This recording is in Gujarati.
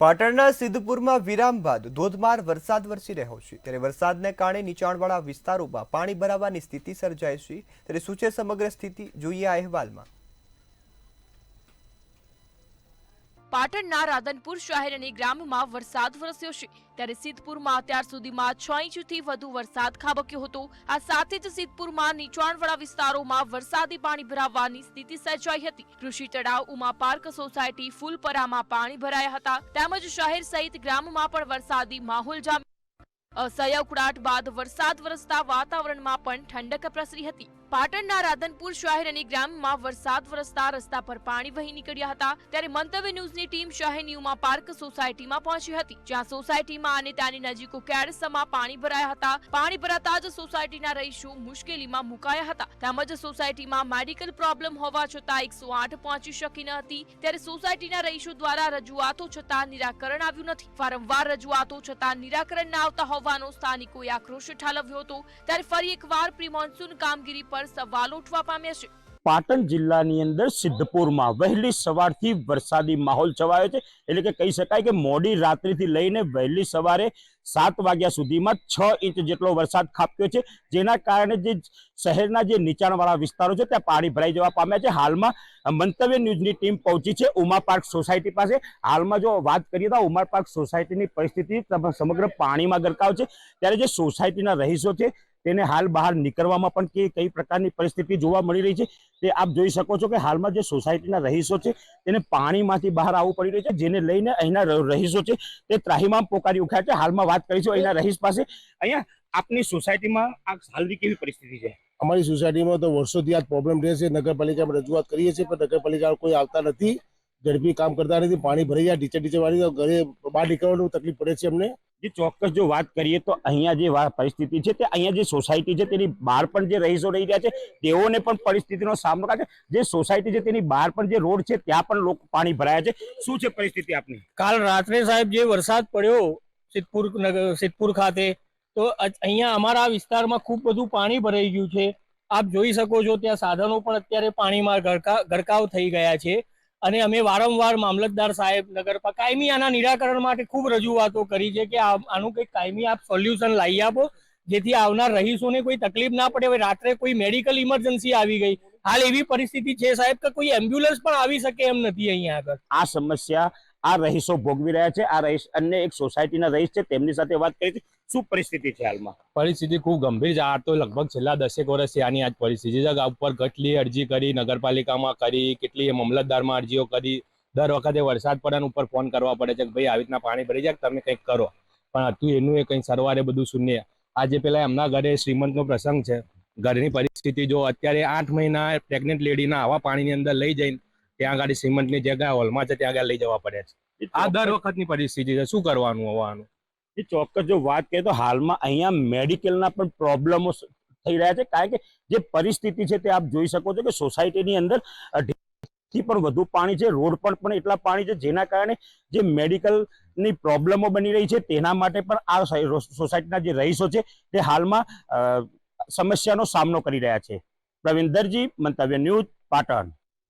પાટણના સિદ્ધપુરમાં વિરામ બાદ ધોધમાર વરસાદ વરસી રહ્યો છે ત્યારે વરસાદને કારણે નીચાણવાળા વિસ્તારોમાં પાણી ભરાવાની સ્થિતિ સર્જાઈ છે ત્યારે શું છે સમગ્ર સ્થિતિ જોઈએ આ અહેવાલમાં। પાટણના રાધનપુર શહેર અને ગ્રામમાં વરસાદ વરસ્યો છે ત્યારે સિદ્ધપુરમાં અત્યાર સુધીમાં 6 ઇંચથી વધુ વરસાદ ખાબક્યો હતો। આ સાથે જ સિદ્ધપુરમાં નીચાણવાળા વિસ્તારોમાં વરસાદી પાણી ભરાવાની સ્થિતિ સર્જાઈ હતી। કૃષિ તળાવ ઉમા પાર્ક સોસાયટી ફૂલપરામાં પાણી ભરાયા હતા તેમજ શહેર સહિત ગ્રામમાં પણ વરસાદી માહોલ જામ્યો। અસહ્ય ઉકળાટ બાદ વરસાદ વરસતા વાતાવરણમાં પણ ઠંડક પ્રસરી હતી। પાટણના રાધનપુર શહેર અને ગ્રામમાં વરસાદ વરસતા રસ્તા પર પાણી વહી નીકળ્યા હતા ત્યારે મંતવ્ય ન્યૂઝની ટીમ શહેરની ઉમા પાર્ક સોસાયટીમાં પહોંચી હતી જ્યાં સોસાયટીમાં અને તેની નજીક કેળસમાં પાણી ભરાયા હતા। પાણી ભરાતા જ સોસાયટીના રહીશો મુશ્કેલીમાં મુકાયા હતા તેમજ સોસાયટીમાં મેડિકલ પ્રોબ્લેમ હોવા છતાં 108 પહોંચી શકી ન હતી ત્યારે સોસાયટીના રહીશો દ્વારા રજૂઆતો છતાં નિરાકરણ આવ્યું નથી। વારંવાર રજૂઆતો છતાં નિરાકરણ ના આવતા હોવાનો સ્થાનિકોએ આક્રોશ ઠાલવ્યો હતો ત્યારે ફરી એકવાર પ્રી મોન્સૂન કામગીરી પર સવાલો ઉઠવા પામ્યા છે। પાટણ જિલ્લાની અંદર સિદ્ધપુરમાં વહેલી સવારથી વરસાદી માહોલ છવાયો છે એટલે કે કહી શકાય કે મોડી રાત્રિથી લઈને વહેલી સવારે 7 વાગ્યા સુધીમાં 6 ઇંચ જેટલો વરસાદ ખાબક્યો છે જેના કારણે જે શહેરના જે નીચાણવાળા વિસ્તારો છે ત્યાં પાણી ભરાઈ જવા પામ્યા છે। હાલમાં મંતવ્ય ન્યૂઝની ટીમ પહોંચી છે ઉમા પાર્ક સોસાયટી પાસે। હાલમાં જો વાત કરીએ તો ઉમા પાર્ક સોસાયટીની પરિસ્થિતિ સમગ્ર પાણીમાં ગરકાવ છે ત્યારે જે સોસાયટીના રહીશો છે તેને હાલ બહાર નીકળવામાં પણ કઈ પ્રકારની પરિસ્થિતિ જોવા મળી રહી છે તે આપ જોઈ શકો છો કે હાલમાં જે સોસાયટીના રહીશો છે તેને પાણીમાંથી બહાર આવવું પડી રહ્યું છે જેને લઈને અહીંના રહીશો છે તે ત્રાહિમામ પોકારી ઉઠ્યા છે। હાલમાં વાત કરીશું અહીંના રહીશ પાસે। અહીંયા આપની સોસાયટીમાં આ હાલની કેવી પરિસ્થિતિ છે? અમારી સોસાયટીમાં તો વર્ષોથી આ પ્રોબ્લેમ રહે છે। નગરપાલિકામાં રજૂઆત કરીએ છીએ પણ નગરપાલિકા કોઈ આવતા નથી, ઝડપી કામ કરતા નથી। પાણી ભરાઈ જાય ટીચર વાળી ઘરે બહાર નીકળવાનું તકલીફ પડે છે અમને। જે ચોક્કસ જો વાત કરીએ તો અહીંયા જે પરિસ્થિતિ છે તે અહીંયા જે સોસાયટી છે તેની બહાર પણ જે રહીશો રહી રહ્યા છે તેઓને પણ પરિસ્થિતિનો સામનો કરે છે। જે સોસાયટી છે તેની બહાર પણ જે રોડ છે ત્યાં પણ લોકો પાણી ભરાયા છે। શું છે પરિસ્થિતિ આપની? કાલ રાત્રે સાહેબ જે વરસાદ પડ્યો સિદ્ધપુર ખાતે તો અહીંયા અમારા વિસ્તારમાં ખૂબ બધું પાણી ભરાઈ ગયું છે। આપ જોઈ શકો છો ત્યાં સાધનો પણ અત્યારે પાણીમાં ગરકાવ થઈ ગયા છે અને અમે વારંવાર મામલતદાર સાહેબ કાયમી આના નિરાકરણ માટે ખૂબ રજૂઆતો કરી છે કે આનું કંઈક કાયમી આપ સોલ્યુશન લાવી આપો જેથી આવનાર રહીશોને કોઈ તકલીફ ના પડે। હવે રાત્રે કોઈ મેડિકલ ઇમરજન્સી આવી ગઈ, હાલ એવી પરિસ્થિતિ છે સાહેબ કે કોઈ એમ્બ્યુલન્સ પણ આવી શકે એમ નથી અહીંયા આગળ। આ સમસ્યા આ રહીશો ભોગવી રહ્યા છે। આ રહીશ અન્ય એક સોસાયટીના રહીશ છે તેમની સાથે વાત કરી છે। શું પરિસ્થિતિ છે હાલમાં? પરિસ્થિતિ ખૂબ ગંભીર છે। આ તો લગભગ છેલ્લા 10 વર્ષથી આની આ જ પરિસ્થિતિ છે। ઉપર કેટલી અરજી કરી, નગરપાલિકામાં કરી, કેટલી મામલતદારમાં અરજીઓ કરી, દર વખતે વરસાદ પડે ઉપર ફોન કરવા પડે છે કે ભાઈ આવી રીતના પાણી ભરી જાય તમે કંઈક કરો, પણ હતું એનું એ કંઈ સરવારે બધું શૂન્ય। આજે પેલા એમના ઘરે શ્રીમંતનો પ્રસંગ છે, ઘરની પરિસ્થિતિ જો અત્યારે 8 મહિના પ્રેગ્નેન્ટ લેડીના આવા પાણીની અંદર લઈ જઈને ત્યાં આગળ સિમેન્ટની જગ્યા હોલમાં છે ત્યાં આગળ લઈ જવા પડે છે। આ દર વખતની પરિસ્થિતિ છે, શું કરવાનું હોવાનું? એ ચોક્કસ જો વાત કરીએ તો હાલમાં અહીંયા મેડિકલના પણ પ્રોબ્લેમો થઈ રહ્યા છે કારણ કે જે પરિસ્થિતિ છે તે આપ જોઈ શકો છો કે સોસાયટીની અંદર થી પણ વધુ પાણી છે, રોડ પર પણ એટલા પાણી છે જેના કારણે જે મેડિકલની પ્રોબ્લેમો બની રહી છે તેના માટે પણ આ સોસાયટીના જે રહીશો છે તે હાલમાં સમસ્યાનો સામનો કરી રહ્યા છે। પ્રવીણ દરજી, મંતવ્ય ન્યૂઝ, પાટણ।